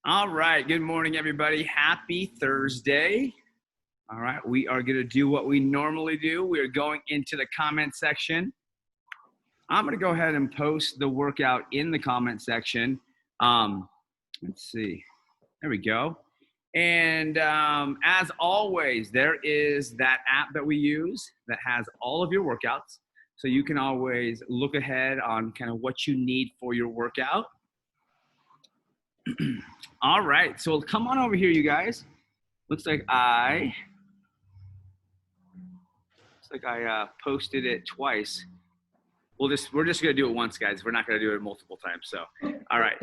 All right, good morning, everybody. Happy Thursday. All right, we are going to do what we normally do. We are going into the comment section. I'm going to go ahead and post the workout in the comment section. Let's see. There we go. And as always, there is that app that we use that has all of your workouts. So you can always look ahead on kind of what you need for your workout. All right, so come on over here, you guys. Looks like I posted it twice. We're just gonna do it once, guys. We're not gonna do it multiple times. So, all right,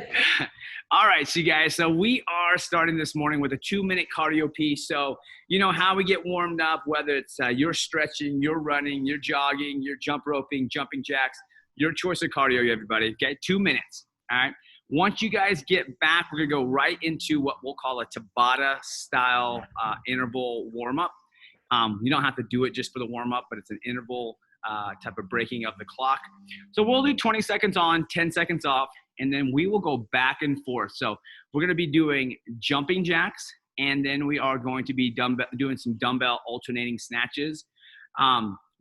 all right, so you guys. So we are starting this morning with a 2-minute cardio piece. So you know how we get warmed up, whether it's you're stretching, you're running, you're jogging, you're jump roping, jumping jacks. Your choice of cardio, everybody. Okay, 2 minutes. All right. Once you guys get back, we're gonna go right into what we'll call a Tabata style interval warm-up. You don't have to do it just for the warm-up, but it's an interval type of breaking of the clock. So we'll do 20 seconds on, 10 seconds off, and then we will go back and forth. So we're gonna be doing jumping jacks, and then we are going to be doing some dumbbell alternating snatches.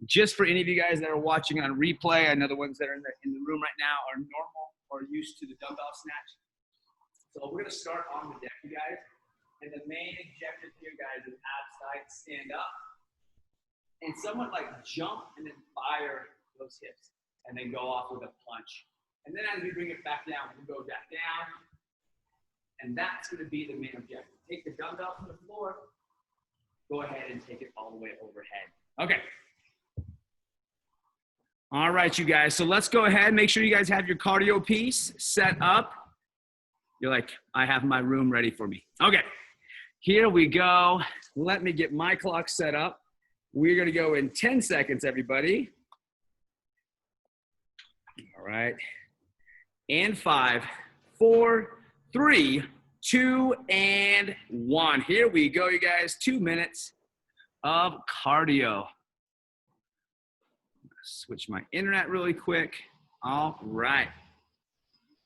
Just for any of you guys that are watching on replay, I know the ones that are in the room right now are normal or used to the dumbbell snatch. So we're gonna start on the deck, you guys. And the main objective here, guys, is ab side stand up. And somewhat like jump and then fire those hips. And then go off with a punch. And then as we bring it back down, we go back down. And that's gonna be the main objective. Take the dumbbell from the floor, go ahead and take it all the way overhead. Okay. All right, you guys, so let's go ahead. Make sure you guys have your cardio piece set up. You're like, I have my room ready for me. Okay, here we go. Let me get my clock set up. We're gonna go in 10 seconds, everybody. All right, and 5, 4, 3, 2, and 1. Here we go, you guys, 2 minutes of cardio. Switch my internet really quick. All right.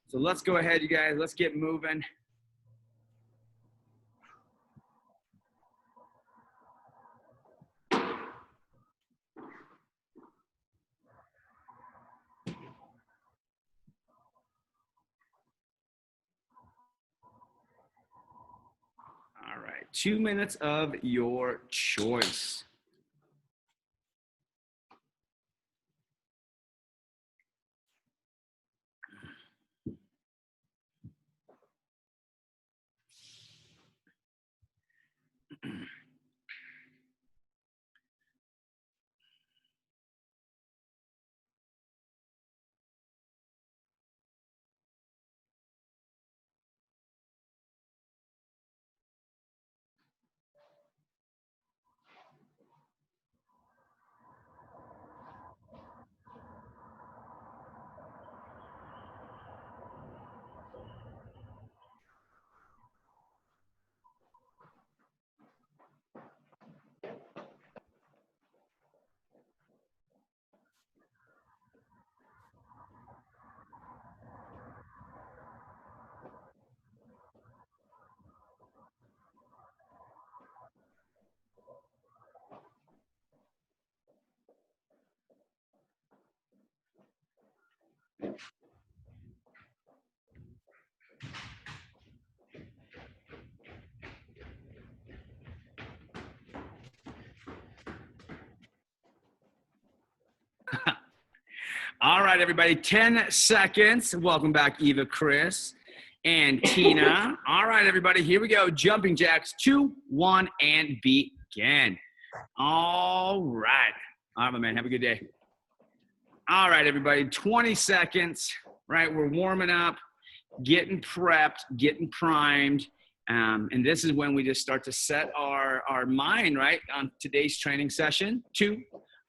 So let's go ahead, you guys. Let's get moving. All right. 2 minutes of your choice. All right, everybody, 10 seconds. Welcome back, Eva, Chris, and Tina. All right, everybody, here we go. Jumping jacks, 2, 1, and begin. All right. All right, my man, have a good day. All right, everybody, 20 seconds, right? We're warming up, getting prepped, getting primed. And this is when we just start to set our mind, right, on today's training session. 2,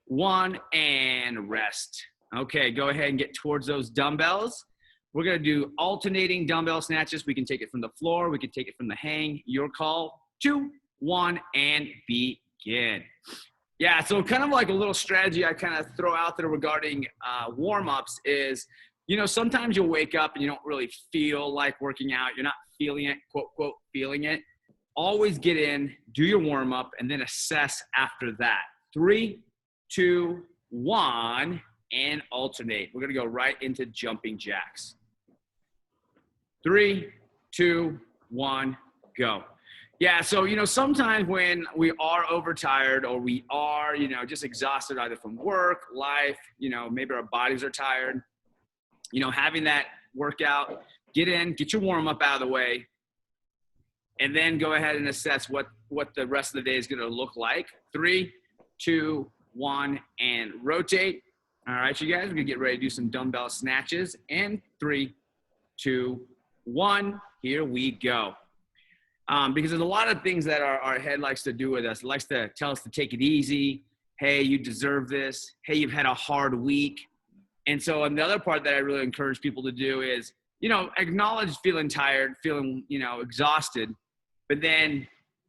1, and rest. Okay, go ahead and get towards those dumbbells. We're gonna do alternating dumbbell snatches. We can take it from the floor. We can take it from the hang. Your call. 2, 1, and begin. Yeah, so kind of like a little strategy I kind of throw out there regarding warm-ups is, you know, sometimes you'll wake up and you don't really feel like working out. You're not feeling it, quote, quote, feeling it. Always get in, do your warm up, and then assess after that. 3, 2, 1, and alternate. We're going to go right into jumping jacks. 3, 2, 1, go. Yeah, so, you know, sometimes when we are overtired or we are, you know, just exhausted either from work, life, you know, maybe our bodies are tired, you know, having that workout, get in, get your warm up out of the way, and then go ahead and assess what the rest of the day is going to look like. 3, 2, 1, and rotate. All right, you guys, we're going to get ready to do some dumbbell snatches. And 3, 2, 1, here we go. Because there's a lot of things that our head likes to do with us. It likes to tell us to take it easy. Hey, you deserve this. Hey, you've had a hard week. And so another part that I really encourage people to do is, you know, acknowledge feeling tired, feeling, you know, exhausted, but then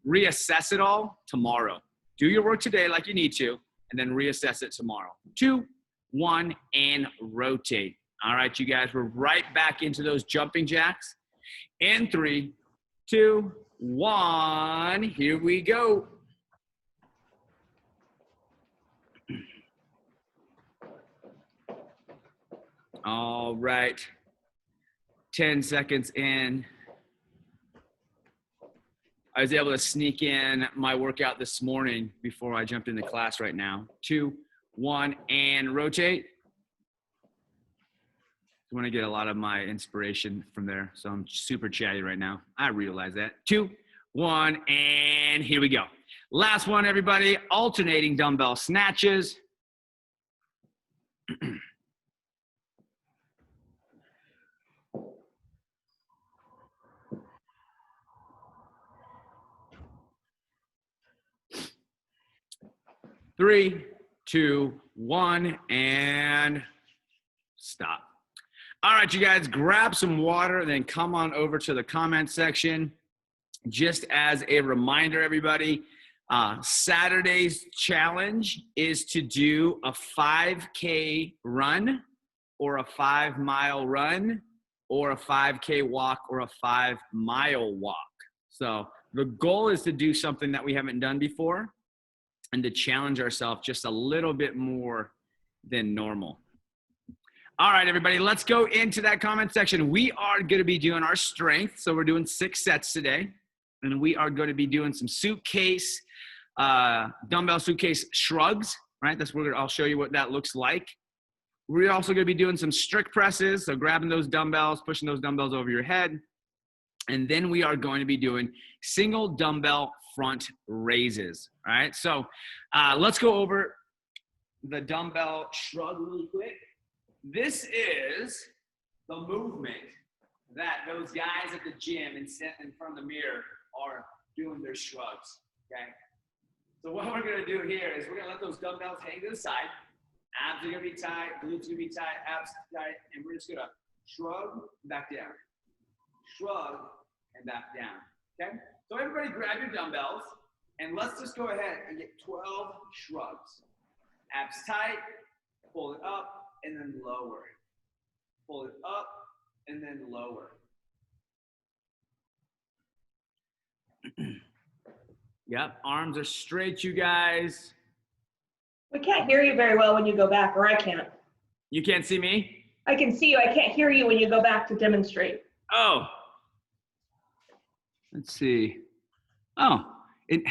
reassess it all tomorrow. Do your work today like you need to, and then reassess it tomorrow. 2, 1, and rotate. All right, you guys, we're right back into those jumping jacks. And 3, 2, 1, here we go. All right, 10 seconds in. I was able to sneak in my workout this morning before I jumped into class right now. 2, 1, and rotate. I want to get a lot of my inspiration from there, so I'm super chatty right now. I realize that. 2, 1, and here we go. Last one, everybody. Alternating dumbbell snatches. 3, 2, 1, and stop. All right, you guys, grab some water and then come on over to the comment section. Just as a reminder, everybody, Saturday's challenge is to do a 5K run or a 5-mile run or a 5K walk or a 5-mile walk. So the goal is to do something that we haven't done before and to challenge ourselves just a little bit more than normal. All right, everybody, let's go into that comment section. We are going to be doing our strength. So we're doing 6 sets today. And we are going to be doing some suitcase, dumbbell suitcase shrugs, right? That's where I'll show you what that looks like. We're also going to be doing some strict presses. So grabbing those dumbbells, pushing those dumbbells over your head. And then we are going to be doing single dumbbell front raises, all right? So let's go over the dumbbell shrug really quick. This is the movement that those guys at the gym and sit in front of the mirror are doing their shrugs, okay? So what we're gonna do here is we're gonna let those dumbbells hang to the side. Abs are gonna be tight, glutes are gonna be tight, abs tight, and we're just gonna shrug, back down. Shrug, and back down, okay? So everybody grab your dumbbells, and let's just go ahead and get 12 shrugs. Abs tight, pull it up, and then lower. Pull it up, and then lower. Yep, arms are straight, you guys. We can't hear you very well when you go back, or I can't. You can't see me? I can see you. I can't hear you when you go back to demonstrate. Oh. Let's see. Oh, it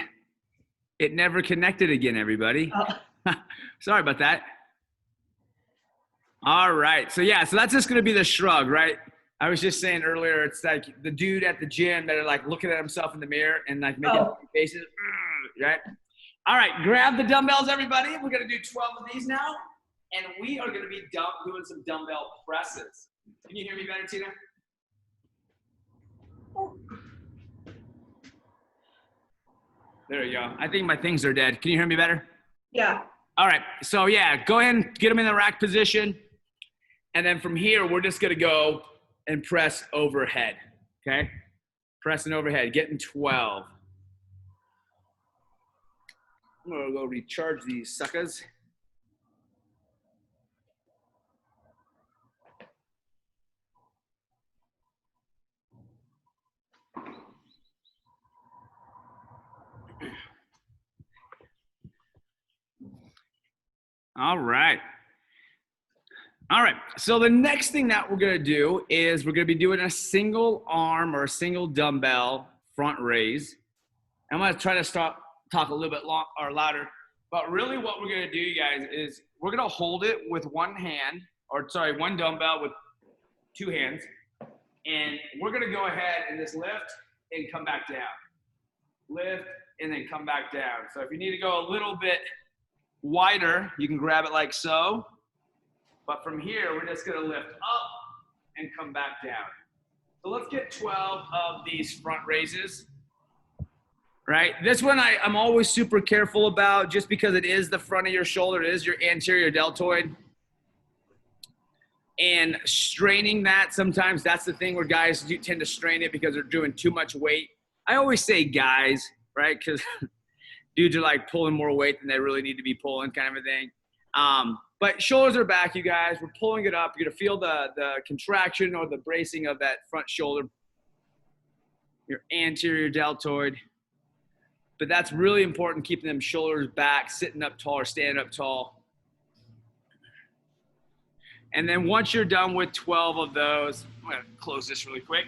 never connected again, everybody. Oh. Sorry about that. All right. So yeah, so that's just going to be the shrug, right? I was just saying earlier, it's like the dude at the gym that are like looking at himself in the mirror and like making faces, right? All right, grab the dumbbells, everybody. We're going to do 12 of these now, and we are going to be doing some dumbbell presses. Can you hear me better, Tina? There you go. I think my things are dead. Can you hear me better? Yeah. All right. So yeah, go ahead and get them in the rack position. And then from here, we're just going to go and press overhead, okay? Pressing overhead, getting 12. I'm going to go recharge these suckers. All right. All right. So the next thing that we're going to do is we're going to be doing a single arm or a single dumbbell front raise. I'm going to try to talk a little bit louder. But really what we're going to do, you guys, is we're going to hold it with one dumbbell with two hands. And we're going to go ahead and just lift and come back down. Lift and then come back down. So if you need to go a little bit wider, you can grab it like so. But from here, we're just going to lift up and come back down. So let's get 12 of these front raises. Right? This one I'm always super careful about just because it is the front of your shoulder. It is your anterior deltoid. And straining that, sometimes that's the thing where guys do tend to strain it because they're doing too much weight. I always say guys, right? Because dudes are like pulling more weight than they really need to be pulling, kind of a thing. But shoulders are back, you guys. We're pulling it up. You're going to feel the contraction or the bracing of that front shoulder, your anterior deltoid. But that's really important, keeping them shoulders back, sitting up tall or standing up tall. And then once you're done with 12 of those, I'm going to close this really quick.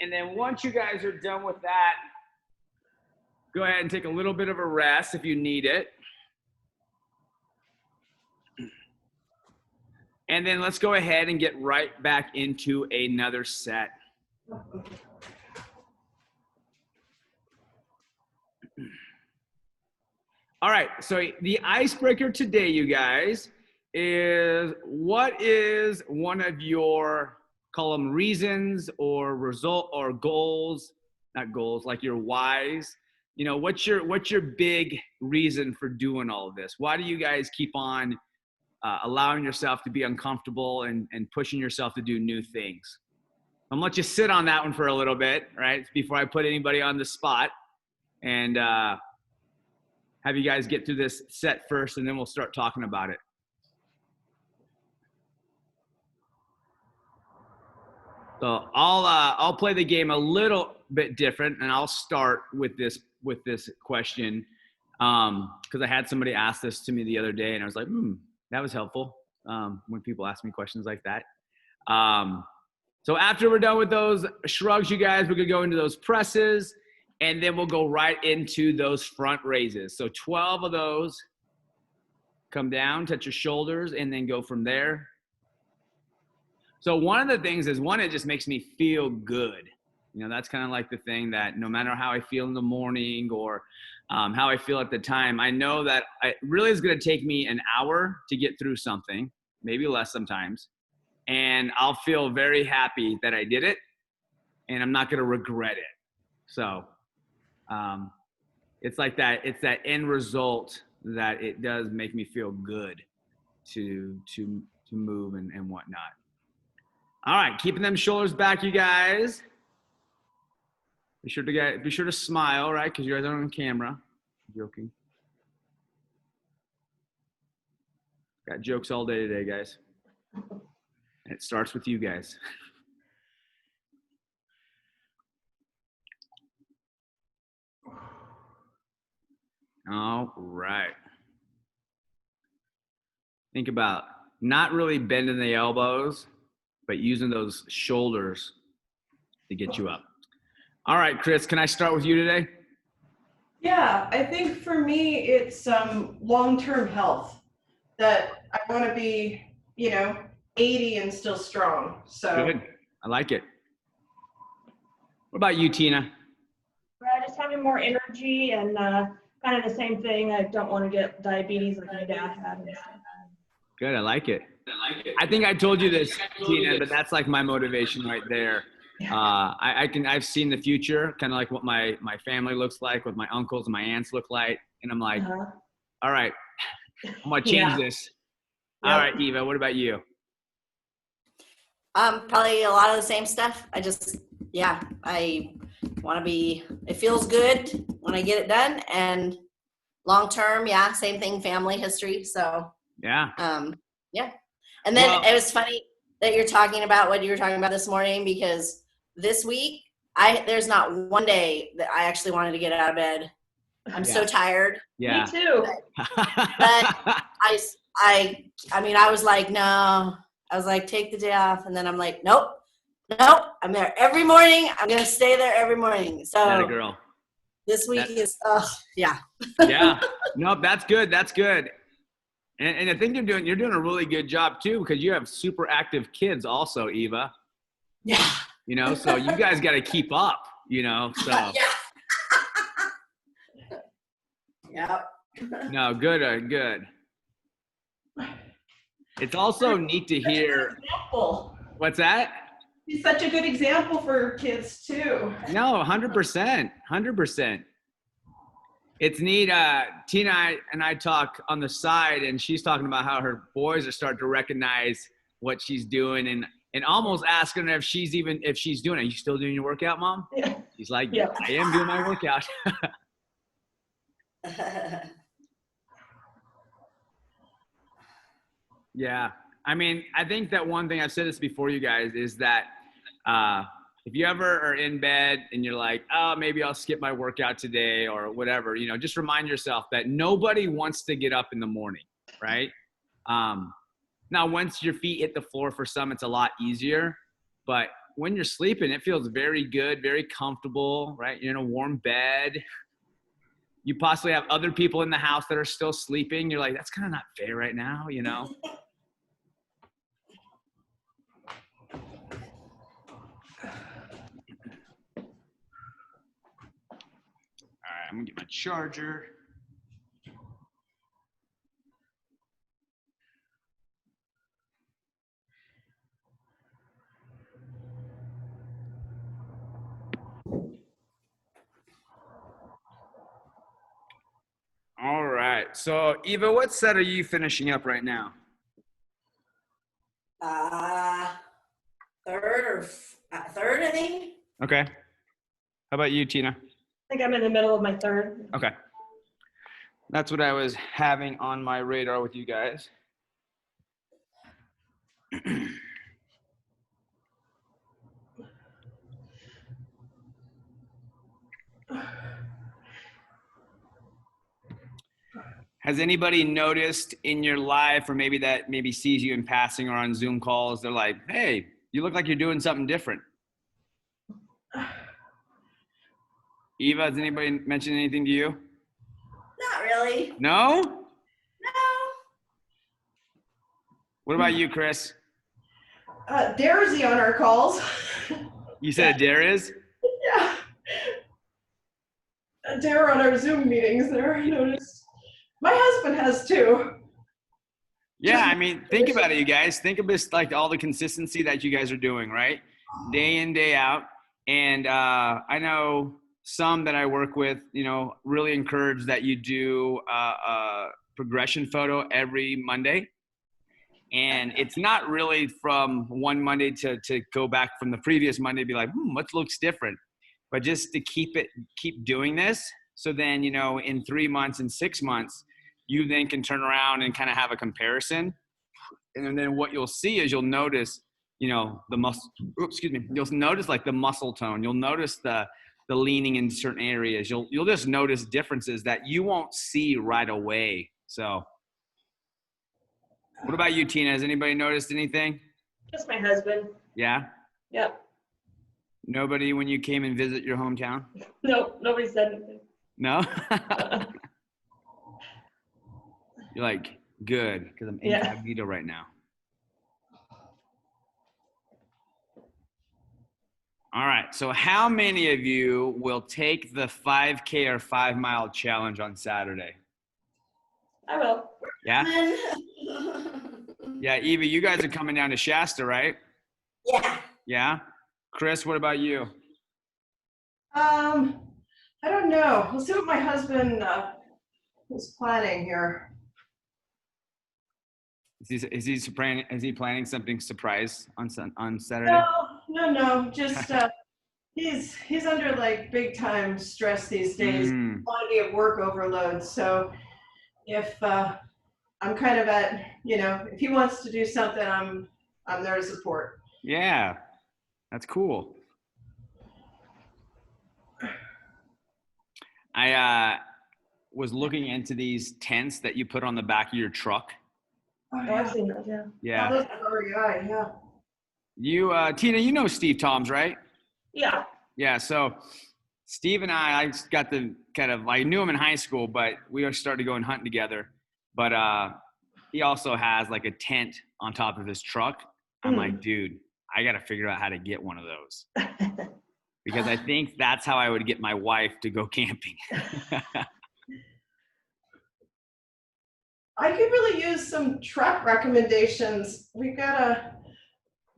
And then once you guys are done with that, go ahead and take a little bit of a rest if you need it. And then let's go ahead and get right back into another set. All right, so the icebreaker today, you guys, is what is one of your, call them reasons or result or goals, not goals, like your whys. You know, what's your big reason for doing all of this? Why do you guys keep on allowing yourself to be uncomfortable and pushing yourself to do new things? I'm gonna let you sit on that one for a little bit, right? Before I put anybody on the spot, and have you guys get through this set first, and then we'll start talking about it. So I'll play the game a little bit different, and I'll start with this question because I had somebody ask this to me the other day, and I was like, that was helpful when people ask me questions like that. So after we're done with those shrugs, you guys, we're gonna go into those presses, and then we'll go right into those front raises. So 12 of those. Come down, touch your shoulders, and then go from there. So one of the things is, one, it just makes me feel good. You know, that's kind of like the thing that no matter how I feel in the morning or how I feel at the time, I know that it really is going to take me an hour to get through something, maybe less sometimes. And I'll feel very happy that I did it, and I'm not going to regret it. So it's like that. It's that end result that it does make me feel good to move and whatnot. All right, keeping them shoulders back, you guys. Be sure to smile, right? Because you guys are on camera. I'm joking. Got jokes all day today, guys. And it starts with you guys. All right. Think about not really bending the elbows, but using those shoulders to get you up. All right, Chris, can I start with you today? Yeah, I think for me, it's long-term health, that I want to be, 80 and still strong. So Good. I like it. What about you, Tina? Just having more energy and kind of the same thing. I don't want to get diabetes like my dad had. And stuff. Good. I like it. I think I told you this, Tina, but that's like my motivation right there. I've seen the future, kind of like what my family looks like, what my uncles and my aunts look like. And I'm like, all right, I'm going to change this. Yep. All right, Eva, what about you? Probably a lot of the same stuff. I want to be, it feels good when I get it done, and long term, same thing, family history. So yeah. And then it was funny that you're talking about what you were talking about this morning, because this week there's not one day that I actually wanted to get out of bed. I'm so tired. Yeah. Me too. But I mean, I was like, no. I was like, take the day off. And then I'm like, nope. I'm there every morning. I'm going to stay there every morning. So That a girl. this week is, yeah. Yeah. No, that's good. That's good. And I think you're doing a really good job too, because you have super active kids also, Eva. Yeah. You know, so you guys got to keep up, you know, so. Yeah. Yep. No, good. It's also neat to hear. Example. What's that? He's such a good example for kids too. No, 100%. It's neat. Tina and I talk on the side, and she's talking about how her boys are starting to recognize what she's doing, and almost asking her if she's doing it. Are you still doing your workout, Mom? Yeah. She's like, Yeah. I am doing my workout. Yeah. I mean, I think that one thing, I've said this before, you guys, is that if you ever are in bed and you're like, oh, maybe I'll skip my workout today or whatever, you know, just remind yourself that nobody wants to get up in the morning, right? Now, once your feet hit the floor, for some, it's a lot easier. But when you're sleeping, it feels very good, very comfortable, right? You're in a warm bed. You possibly have other people in the house that are still sleeping. You're like, that's kind of not fair right now, you know? All right, I'm gonna get my charger. All right, so Eva, what set are you finishing up right now? Third, I think. Okay. How about you, Tina? I think I'm in the middle of my third. Okay. That's what I was having on my radar with you guys. Has anybody noticed in your life, or maybe sees you in passing or on Zoom calls, they're like, hey, you look like you're doing something different? Eva, has anybody mentioned anything to you? Not really. No? No. What about you, Chris? Dare's on our calls. You said Dare is? Yeah. Dare on our Zoom meetings there, I noticed. My husband has too. Yeah, I mean, think about it, you guys. Think of this, like all the consistency that you guys are doing, right? Day in, day out. And I know some that I work with, you know, really encourage that you do a progression photo every Monday. And it's not really from one Monday to go back from the previous Monday, be like, what looks different? But just to keep doing this. So then, you know, in 3 months and 6 months, you then can turn around and kind of have a comparison. And then what you'll see is you'll notice, you know, you'll notice like the muscle tone. You'll notice the leaning in certain areas. You'll just notice differences that you won't see right away. So what about you, Tina? Has anybody noticed anything? Just my husband. Yeah? Yep. Nobody when you came and visit your hometown? Nope, nobody said anything. No? You're like, good, because I'm incognito right now. All right, so how many of you will take the 5K or 5 mile challenge on Saturday? I will. Yeah? Yeah, Eva, you guys are coming down to Shasta, right? Yeah. Yeah? Chris, what about you? I don't know. We'll see what my husband is planning here. Is he planning something surprise on Saturday? No. Just he's under like big time stress these days. Quantity of work overload. So if I'm kind of at, you know, if he wants to do something, I'm there to support. Yeah, that's cool. I was looking into these tents that you put on the back of your truck. Oh, Oh, I've yeah. seen those, yeah. Yeah. Oh, those are REI, yeah. You, Tina, you know Steve Toms, right? Yeah. Yeah. So Steve and I got the I knew him in high school, but we are starting to go and hunt together. But he also has like a tent on top of his truck. I'm like, dude, I got to figure out how to get one of those. Because I think that's how I would get my wife to go camping. I could really use some truck recommendations. We've got to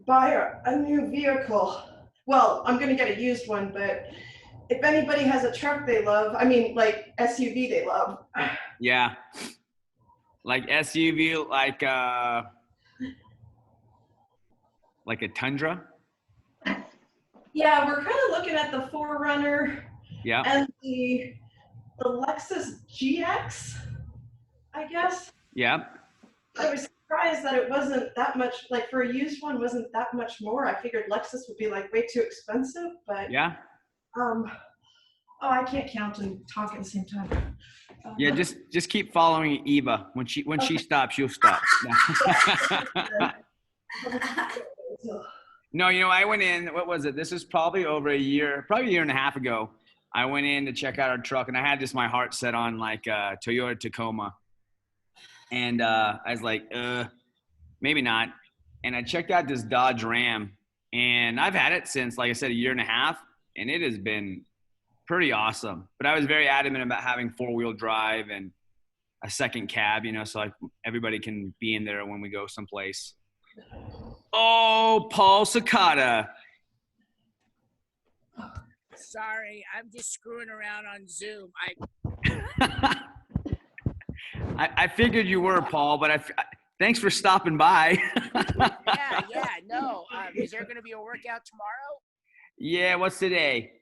buy a new vehicle. Well, I'm going to get a used one, but if anybody has a truck they love, I mean, like SUV they love. Yeah. Like SUV, like a Tundra. Yeah, we're kind of looking at the 4Runner Yeah. and the Lexus GX, I guess. Yeah. I was surprised that it wasn't that much, like for a used one, wasn't that much more. I figured Lexus would be like way too expensive, but Yeah. oh, I can't count and talk at the same time. Yeah, just keep following Eva. When she stops, you'll stop. No, I went in, what was it? This is probably a year and a half ago. I went in to check out our truck, and I had just my heart set on like a Toyota Tacoma. And I was like, maybe not. And I checked out this Dodge Ram, and I've had it since, like I said, a year and a half, and it has been pretty awesome. But I was very adamant about having 4-wheel drive and a second cab, so like everybody can be in there when we go someplace. Oh, Paul Sakata. Sorry, I'm just screwing around on Zoom. I figured you were, Paul, but thanks for stopping by. No. Is there going to be a workout tomorrow? Yeah, what's today?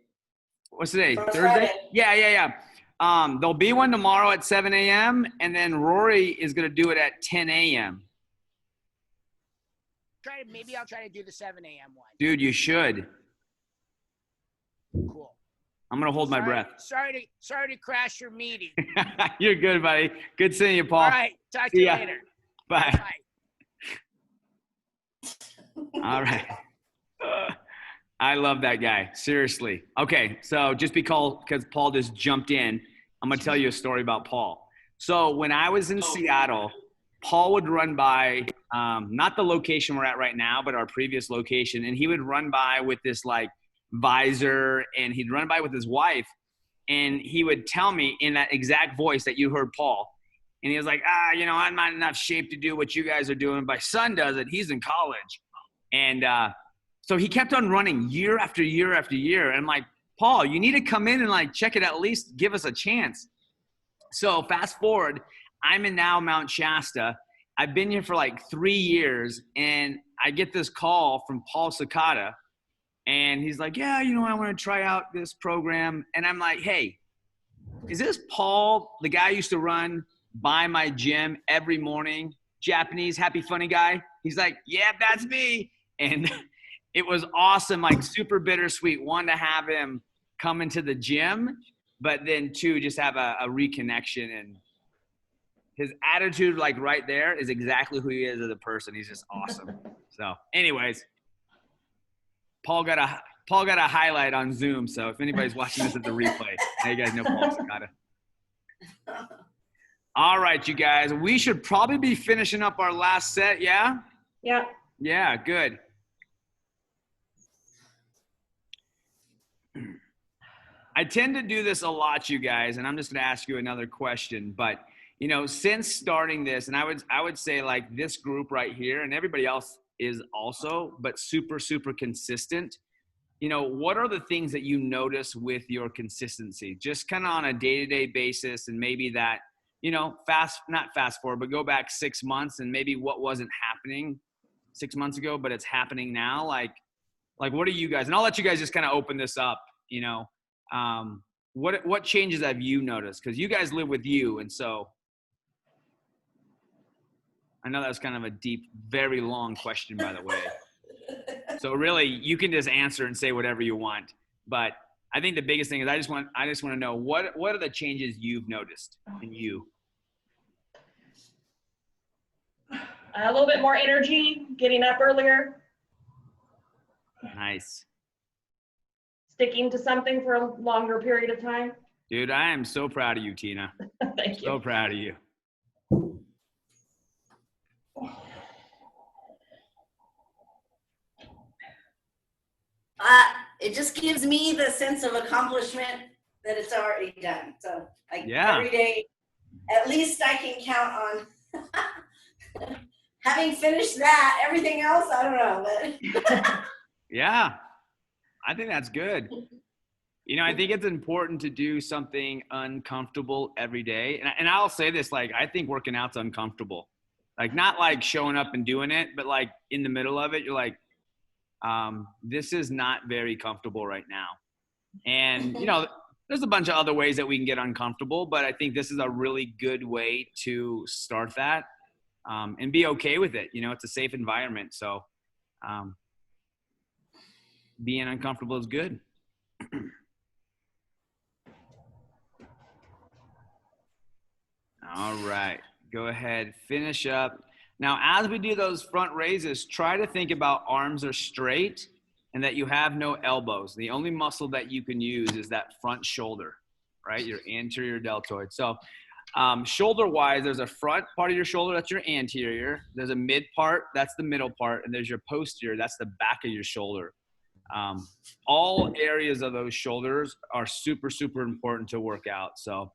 Thursday? Friday. Yeah. There'll be one tomorrow at 7 a.m. and then Rory is going to do it at 10 a.m. Maybe I'll try to do the 7 a.m. one. Dude, you should. Cool. I'm going to hold my breath. Sorry to crash your meeting. You're good, buddy. Good seeing you, Paul. All right. Talk to you later. Bye. Bye. All right. I love that guy. Seriously. Okay, so just because Paul just jumped in, I'm going to tell you a story about Paul. So when I was in Seattle, Paul would run by, not the location we're at right now, but our previous location, and he would run by with this like visor, and he'd run by with his wife, and he would tell me in that exact voice that you heard Paul, and he was like, I'm not in enough shape to do what you guys are doing. My son does it. He's in college. And so he kept on running year after year after year. And I'm like, Paul, you need to come in and like check it, at least give us a chance. So fast forward, I'm in now Mount Shasta. I've been here for like 3 years, and I get this call from Paul Sakata, and he's like, I want to try out this program. And I'm like, hey, is this Paul, the guy I used to run by my gym every morning, Japanese, happy, funny guy? He's like, yeah, that's me. And it was awesome, like super bittersweet. One, to have him come into the gym, but then two, just have a reconnection. And his attitude, like right there, is exactly who he is as a person. He's just awesome. So anyways, Paul got a highlight on Zoom. So if anybody's watching this at the replay, now you guys know Paul Sakata. All right, you guys, we should probably be finishing up our last set. Yeah? Yeah. Yeah, good. I tend to do this a lot, you guys, and I'm just going to ask you another question. But, since starting this, and I would say like this group right here, and everybody else is also, but super, super consistent. What are the things that you notice with your consistency? Just kind of on a day-to-day basis, and maybe that, not fast forward, but go back 6 months and maybe what wasn't happening 6 months ago, but it's happening now. Like what are you guys, and I'll let you guys just kind of open this up, what changes have you noticed? Cause you guys live with you. And so I know that's kind of a deep, very long question, by the way. So really you can just answer and say whatever you want, but I think the biggest thing is I just want to know what are the changes you've noticed in you? A little bit more energy, getting up earlier, Nice. sticking to something for a longer period of time. Dude, I am so proud of you, Tina. Thank So you. proud of you. It just gives me the sense of accomplishment that it's already done. So like Yeah. every day, at least I can count on having finished that. Everything else, I don't know. But Yeah, I think that's good. You know, I think it's important to do something uncomfortable every day. And I'll say this, like, I think working out's uncomfortable. Like, not like showing up and doing it, but like in the middle of it, you're like, this is not very comfortable right now. And, you know, there's a bunch of other ways that we can get uncomfortable, but I think this is a really good way to start that and be okay with it. You know, it's a safe environment. So being uncomfortable is good. All right, go ahead, finish up. Now, as we do those front raises, try to think about arms are straight and that you have no elbows. The only muscle that you can use is that front shoulder, right? Your anterior deltoid. So shoulder-wise, there's a front part of your shoulder, that's your anterior. There's a mid part, that's the middle part. And there's your posterior, that's the back of your shoulder. All areas of those shoulders are super, super important to work out. So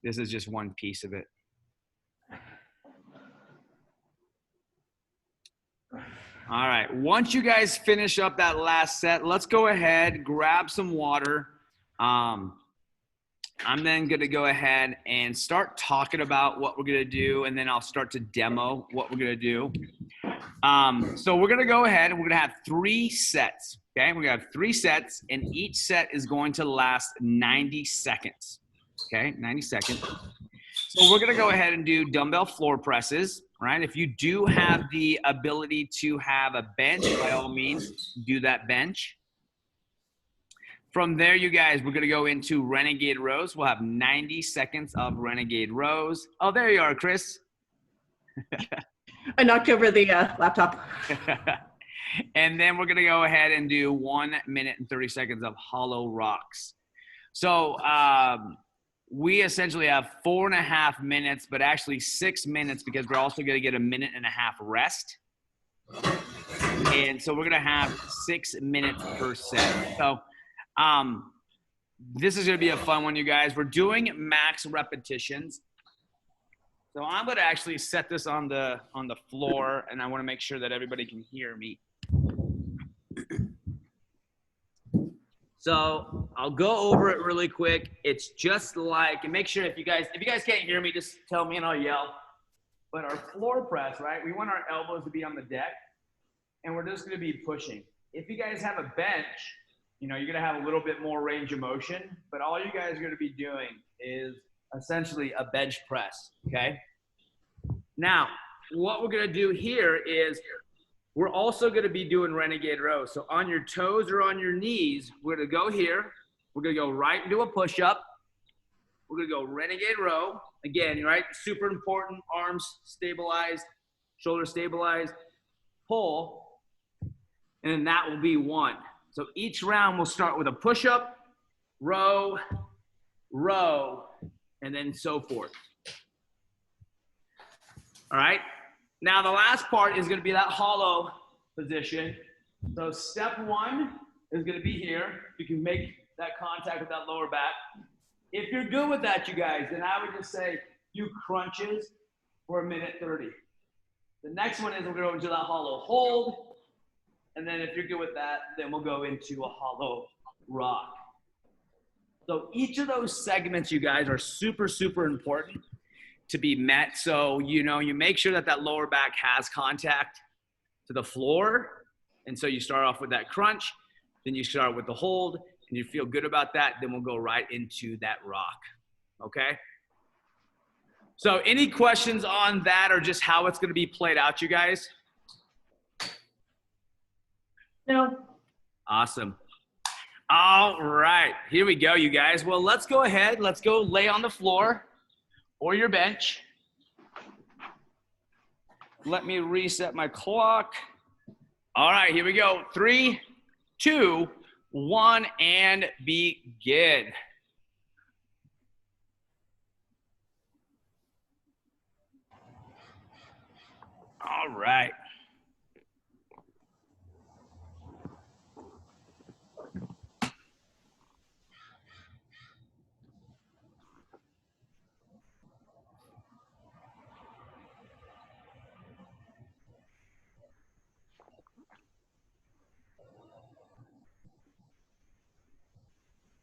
this is just one piece of it. All right, once you guys finish up that last set, let's go ahead, grab some water. I'm then gonna go ahead and start talking about what we're gonna do, and then I'll start to demo what we're gonna do. So we're gonna go ahead and we're gonna have 3 sets, okay? We're gonna have 3 sets, and each set is going to last 90 seconds, okay? 90 seconds. So we're gonna go ahead and do dumbbell floor presses, right? If you do have the ability to have a bench, by all means, do that bench. From there, you guys, we're gonna go into Renegade rows. We'll have 90 seconds of Renegade rows. Oh, there you are, Chris. I knocked over the laptop. And then we're gonna go ahead and do 1 minute and 30 seconds of hollow rocks. So we essentially have 4.5 minutes, but actually 6 minutes because we're also gonna get a 1.5 minute rest. And so we're gonna have 6 minutes per set. So this is gonna be a fun one, you guys. We're doing max repetitions. So I'm gonna actually set this on the floor, and I wanna make sure that everybody can hear me. So I'll go over it really quick. It's just like, and make sure if you guys can't hear me, just tell me and I'll yell. But our floor press, right? We want our elbows to be on the deck, and we're just gonna be pushing. If you guys have a bench, you know, you're gonna have a little bit more range of motion, but all you guys are gonna be doing is essentially a bench press, okay? Now, what we're gonna do here is we're also gonna be doing Renegade rows. So on your toes or on your knees, we're gonna go here. We're gonna go right into a push-up. We're gonna go Renegade row. Again, right, super important, arms stabilized, shoulders stabilized, pull, and then that will be 1. So each round we'll start with a push-up, row, row, and then so forth. All right? Now the last part is gonna be that hollow position. So step 1 is gonna be here. You can make that contact with that lower back. If you're good with that, you guys, then I would just say do crunches for 1 minute 30. The next one is we're gonna go into that hollow hold. And then if you're good with that, then we'll go into a hollow rock. So each of those segments, you guys, are super, super important to be met. So, you know, you make sure that that lower back has contact to the floor. And so you start off with that crunch, then you start with the hold, and you feel good about that, then we'll go right into that rock, okay? So any questions on that or just how it's gonna be played out, you guys? No. Awesome. All right, here we go, you guys. Well, let's go ahead. Let's go lay on the floor or your bench. Let me reset my clock. All right, here we go. 3, 2, 1, and begin. All right.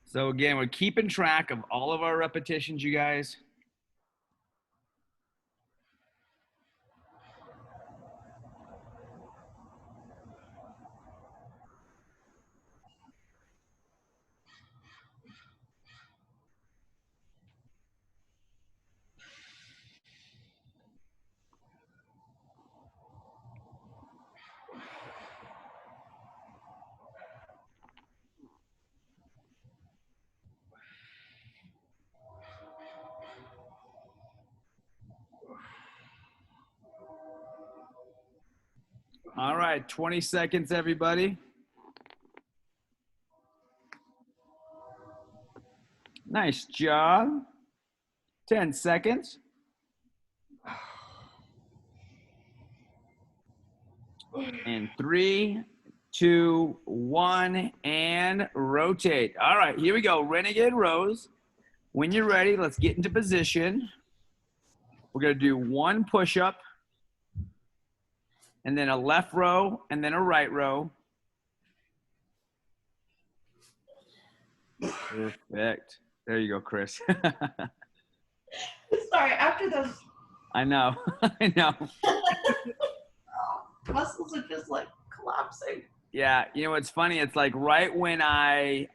So again, we're keeping track of all of our repetitions, you guys. All right, 20 seconds, everybody. Nice job. 10 seconds. And 3, 2, 1, and rotate. All right, here we go. Renegade rows. When you're ready, let's get into position. We're going to do 1 push-up, and then a left row, and then a right row. Perfect. There you go, Chris. Sorry, after those I know. I know. muscles are just like collapsing. Yeah, you know what's funny? It's like right when I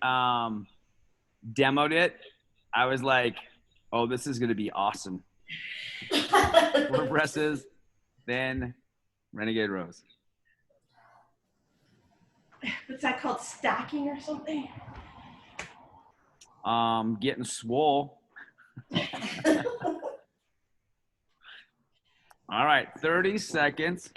demoed it, I was like, oh, this is going to be awesome. 4 presses, then Renegade rows. What's that called? Stacking or something? Getting swole. All right, 30 seconds.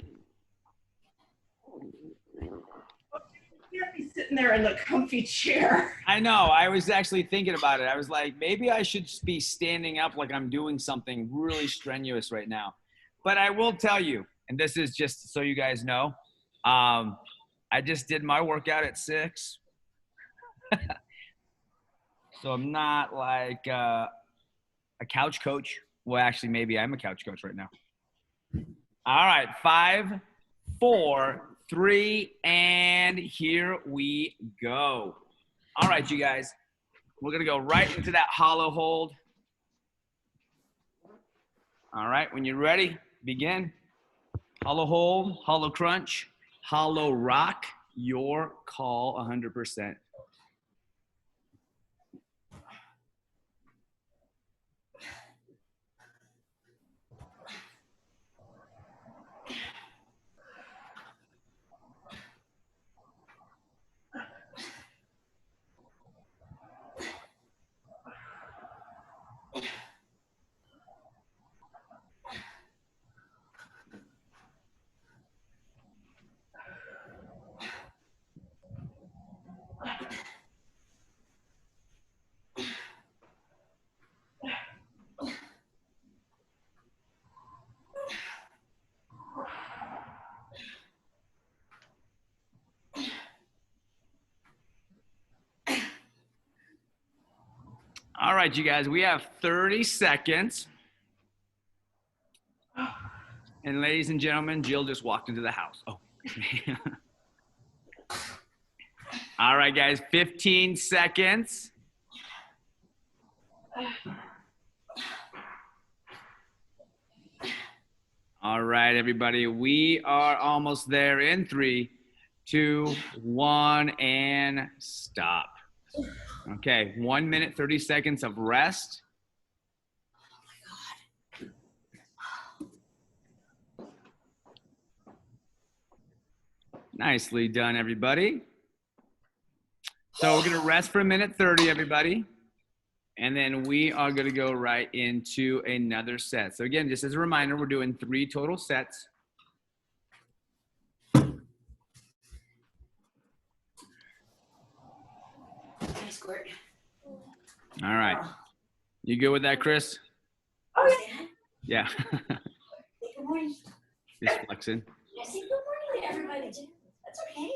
You can't be sitting there in the comfy chair. I know. I was actually thinking about it. I was like, maybe I should be standing up like I'm doing something really strenuous right now. But I will tell you, and this is just so you guys know, I just did my workout at 6. So I'm not like a couch coach. Well, actually, maybe I'm a couch coach right now. All right, 5, 4, 3, and here we go. All right, you guys, we're gonna go right into that hollow hold. All right, when you're ready, begin. Hollow hold, hollow crunch, hollow rock, your call 100%. All right, you guys, we have 30 seconds. And ladies and gentlemen, Jill just walked into the house. Oh. All right, guys, 15 seconds. All right, everybody, we are almost there in 3, 2, 1, and stop. Okay, 1 minute, 30 seconds of rest. Nicely done, everybody. So we're going to rest for a minute 30, everybody. And then we are going to go right into another set. So again, just as a reminder, we're doing 3 total sets. Nice squirt. All right. You good with that, Chris? Oh, Yeah. good morning. Just flexing. I say good morning to everybody. That's okay.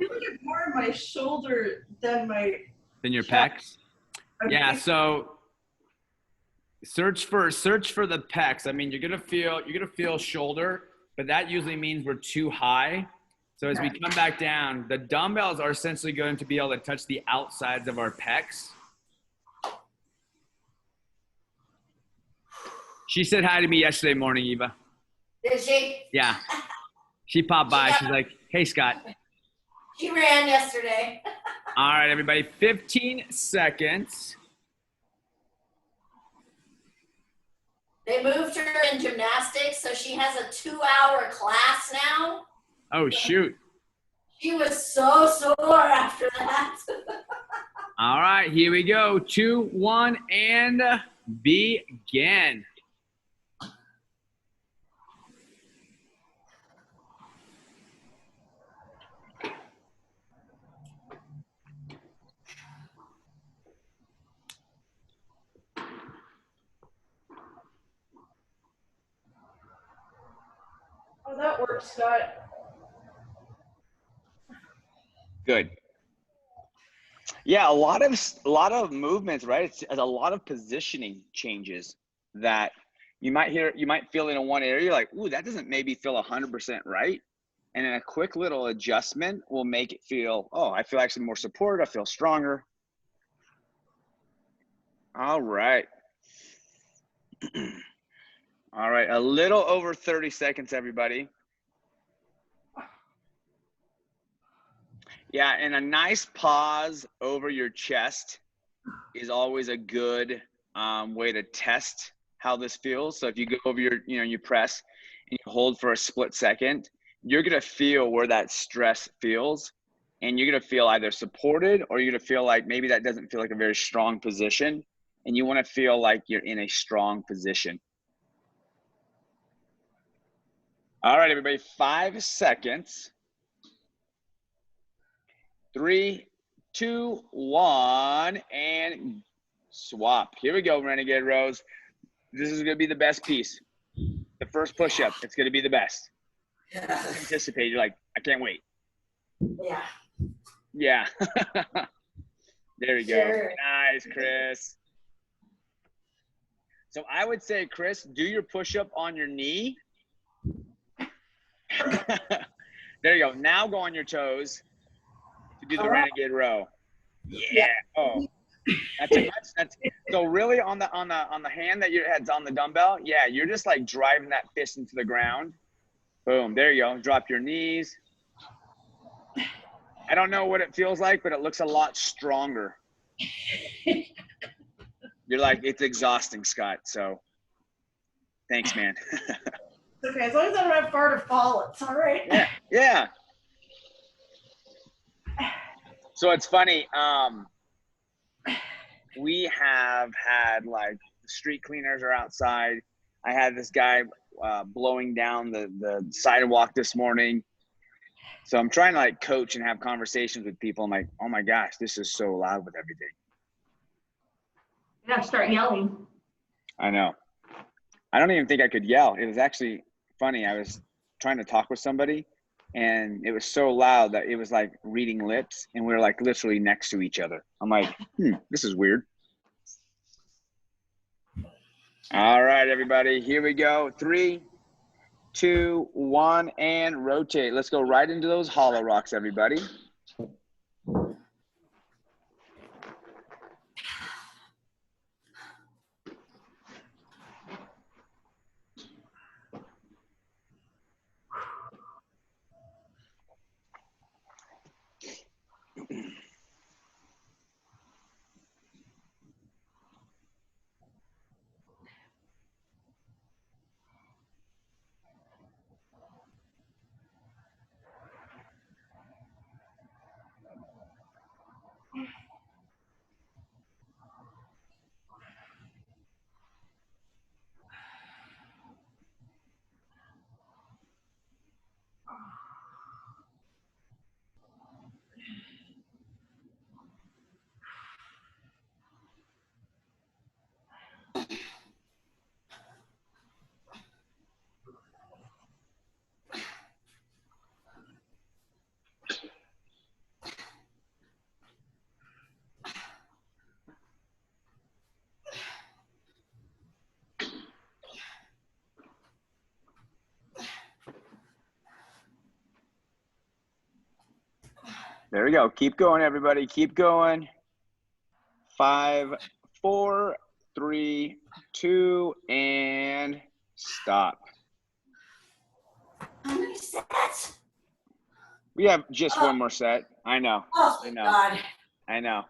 You look at more of my shoulder than my. Then your pecs. Yeah. So search for the pecs. I mean, you're gonna feel shoulder, but that usually means we're too high. So as we come back down, the dumbbells are essentially going to be able to touch the outsides of our pecs. She said hi to me yesterday morning, Eva. Did she? Yeah. She popped by. She's like, hey, Scott. She ran yesterday. All right, everybody, 15 seconds. They moved her in gymnastics, so she has a 2-hour class now. Oh, shoot. She was so sore after that. All right, here we go. 2, 1, and begin. Oh, that works, Scott. Good. Yeah, a lot of movements, right? It's a lot of positioning changes that you might feel in one area. You're like, ooh, that doesn't maybe feel 100% right. And then a quick little adjustment will make it feel, oh, I feel actually more supported. I feel stronger. All right. All right, a little over 30 seconds, everybody. Yeah, and a nice pause over your chest is always a good way to test how this feels. So if you go over you press and you hold for a split second, you're gonna feel where that stress feels, and you're gonna feel either supported or you're gonna feel like maybe that doesn't feel like a very strong position, and you wanna feel like you're in a strong position. All right, everybody, 5 seconds. 3, 2, 1, and swap. Here we go, Renegade Rose. This is gonna be the best piece. The first push-up, it's gonna be the best. Anticipate, you're like, I can't wait. Yeah. Yeah. There we go. Sure. Nice, Chris. So I would say, Chris, do your push-up on your knee. There you go. Now go on your toes to do the Renegade row. Yeah. Oh, that's a much. So really on the hand that your head's on the dumbbell. Yeah, you're just like driving that fist into the ground. Boom. There you go. Drop your knees. I don't know what it feels like, but it looks a lot stronger. You're like, it's exhausting, Scott. So thanks, man. Okay, as long as I don't have far to fall, it's all right. Yeah. Yeah. So it's funny. We have had like street cleaners are outside. I had this guy blowing down the sidewalk this morning. So I'm trying to like coach and have conversations with people. I'm like, oh my gosh, this is so loud with everything. You have to start yelling. I know. I don't even think I could yell. It was actually funny. I was trying to talk with somebody and it was so loud that it was like reading lips, and we were like literally next to each other. I'm like, this is weird. All right, everybody, here we go. 3, 2, 1, and rotate. Let's go right into those hollow rocks, everybody. There we go. Keep going, everybody. Keep going. 5, 4, 3, 2, and stop. How many sets? We have just one more set. I know. Oh, I know. God. I know.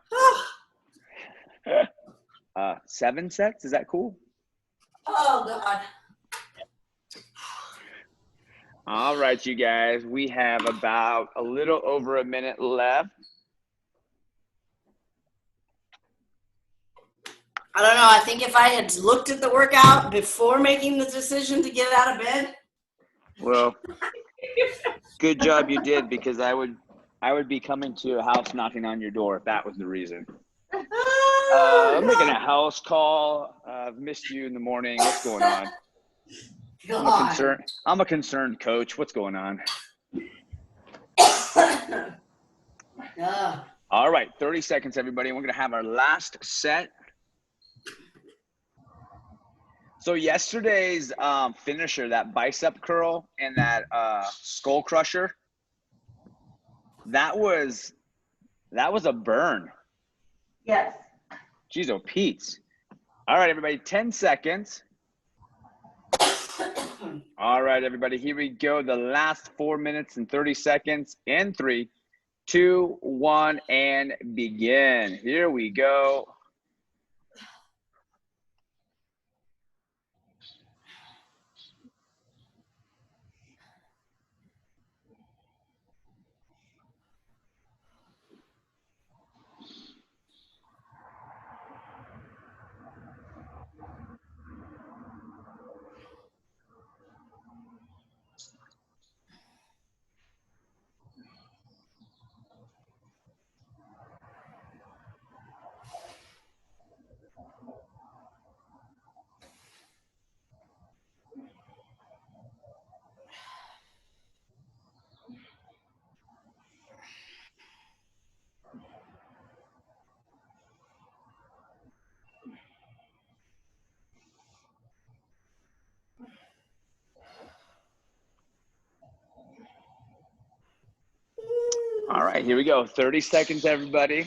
7 sets? Is that cool? Oh, God. All right, you guys. We have about a little over a minute left. I don't know. I think if I had looked at the workout before making the decision to get out of bed. Well, good job you did, because I would be coming to your house knocking on your door if that was the reason. I'm making a house call. I've missed you in the morning. What's going on? I'm a concerned coach. What's going on? All right, 30 seconds, everybody. We're going to have our last set. So yesterday's finisher, that bicep curl and that skull crusher, that was a burn. Yes. Jeez, oh, Pete's. All right, everybody, 10 seconds. All right, everybody, here we go. The last 4 minutes and 30 seconds in 3, 2, 1, and begin. Here we go. All right, here we go. 30 seconds, everybody.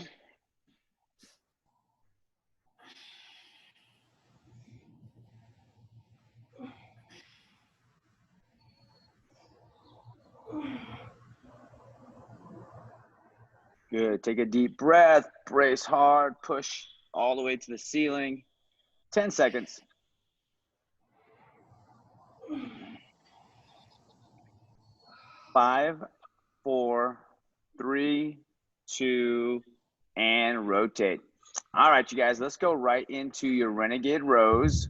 Good. Take a deep breath. Brace hard. Push all the way to the ceiling. 10 seconds. 5, 4, 3, 2, and rotate. All right, you guys, let's go right into your Renegade rows.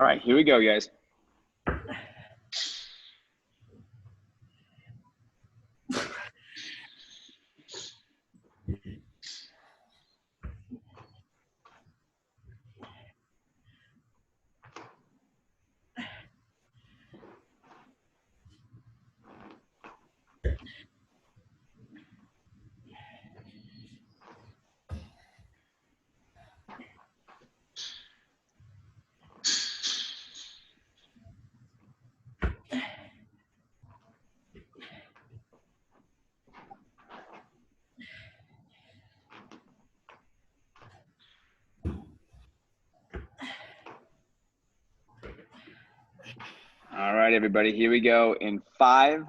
All right, here we go, guys. All right, everybody, here we go in 5,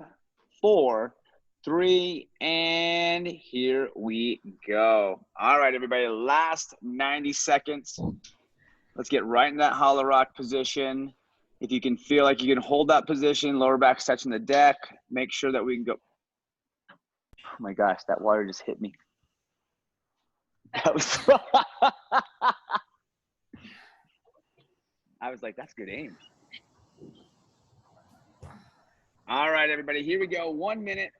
4, 3, and here we go. All right, everybody, last 90 seconds. Let's get right in that hollow rock position. If you can feel like you can hold that position, lower back's touching the deck, make sure that we can go. Oh my gosh, that water just hit me. That was I was like, that's good aim. All right, everybody, here we go. 1 minute.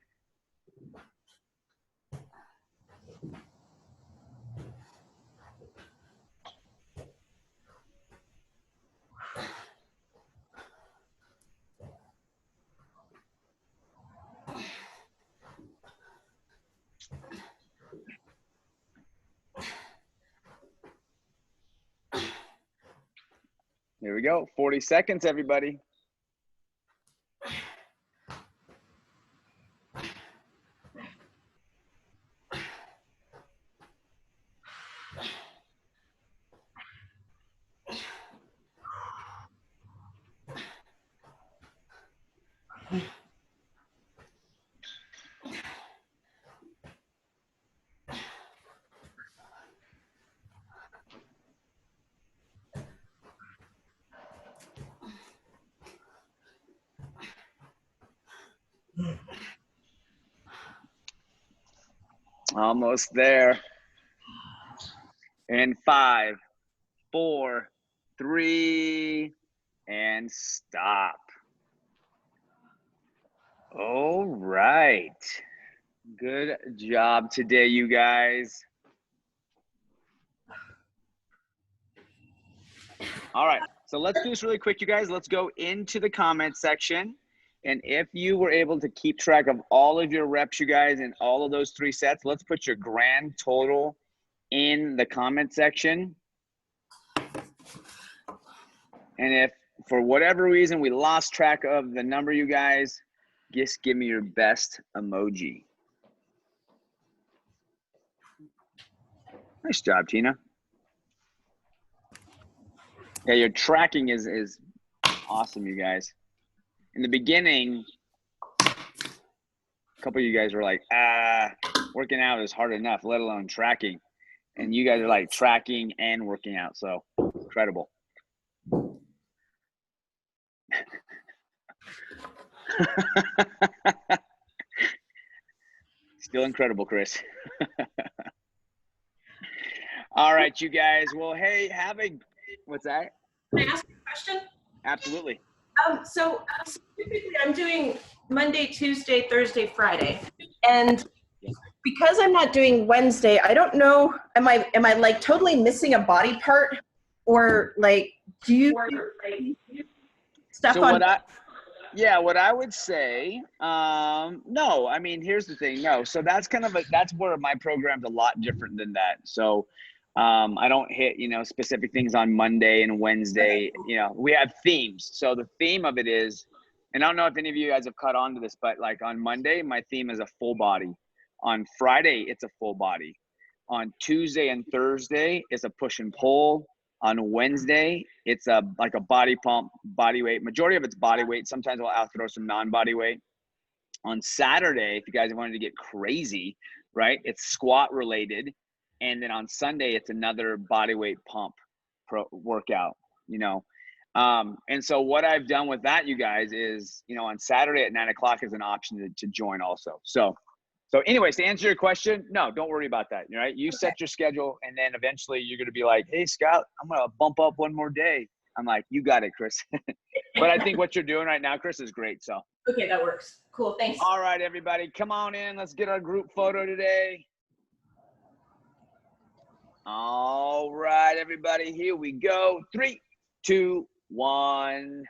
Here we go. 40 seconds, everybody. Almost there. In 5, 4, 3, and stop. All right. Good job today, you guys. All right. So let's do this really quick, you guys. Let's go into the comment section. And if you were able to keep track of all of your reps, you guys, in all of those 3 sets, let's put your grand total in the comment section. And if for whatever reason we lost track of the number, you guys, just give me your best emoji. Nice job, Tina. Yeah, your tracking is awesome, you guys. In the beginning, a couple of you guys were like, working out is hard enough, let alone tracking. And you guys are like tracking and working out, so incredible. Still incredible, Chris. All right, you guys. Well, hey, what's that? Can I ask you a question? Absolutely. So typically I'm doing Monday, Tuesday, Thursday, Friday. And because I'm not doing Wednesday, I don't know, am I like totally missing a body part? Or like, do you stuff So on? what I would say, no, I mean, here's the thing. No. So that's that's where my program's a lot different than that. So I don't hit, specific things on Monday and Wednesday. We have themes. So the theme of it is, and I don't know if any of you guys have caught on to this, but like on Monday, my theme is a full body. On Friday, it's a full body. On Tuesday and Thursday, it's a push and pull. On Wednesday, it's like a body pump, body weight. Majority of it's body weight. Sometimes I'll throw some non-body weight. On Saturday, if you guys wanted to get crazy, right, it's squat related. And then on Sunday, it's another body weight pump workout, And so what I've done with that, you guys, is, on Saturday at 9 o'clock is an option to join also. So anyways, to answer your question, no, don't worry about that. Right? You set your schedule, and then eventually you're going to be like, hey, Scott, I'm going to bump up one more day. I'm like, you got it, Chris. But I think what you're doing right now, Chris, is great. So. Okay, that works. Cool, thanks. All right, everybody, come on in. Let's get our group photo today. All right, everybody, here we go. 3, 2, 1.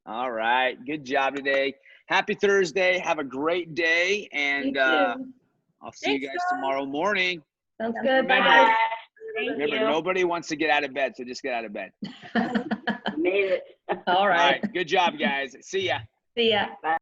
All right, good job today. Happy Thursday. Have a great day, and I'll see you guys tomorrow morning. Sounds good. Bye, Remember, guys. Remember, nobody wants to get out of bed, so just get out of bed. Made it. All All right. right, good job, guys. See ya. See ya. Bye.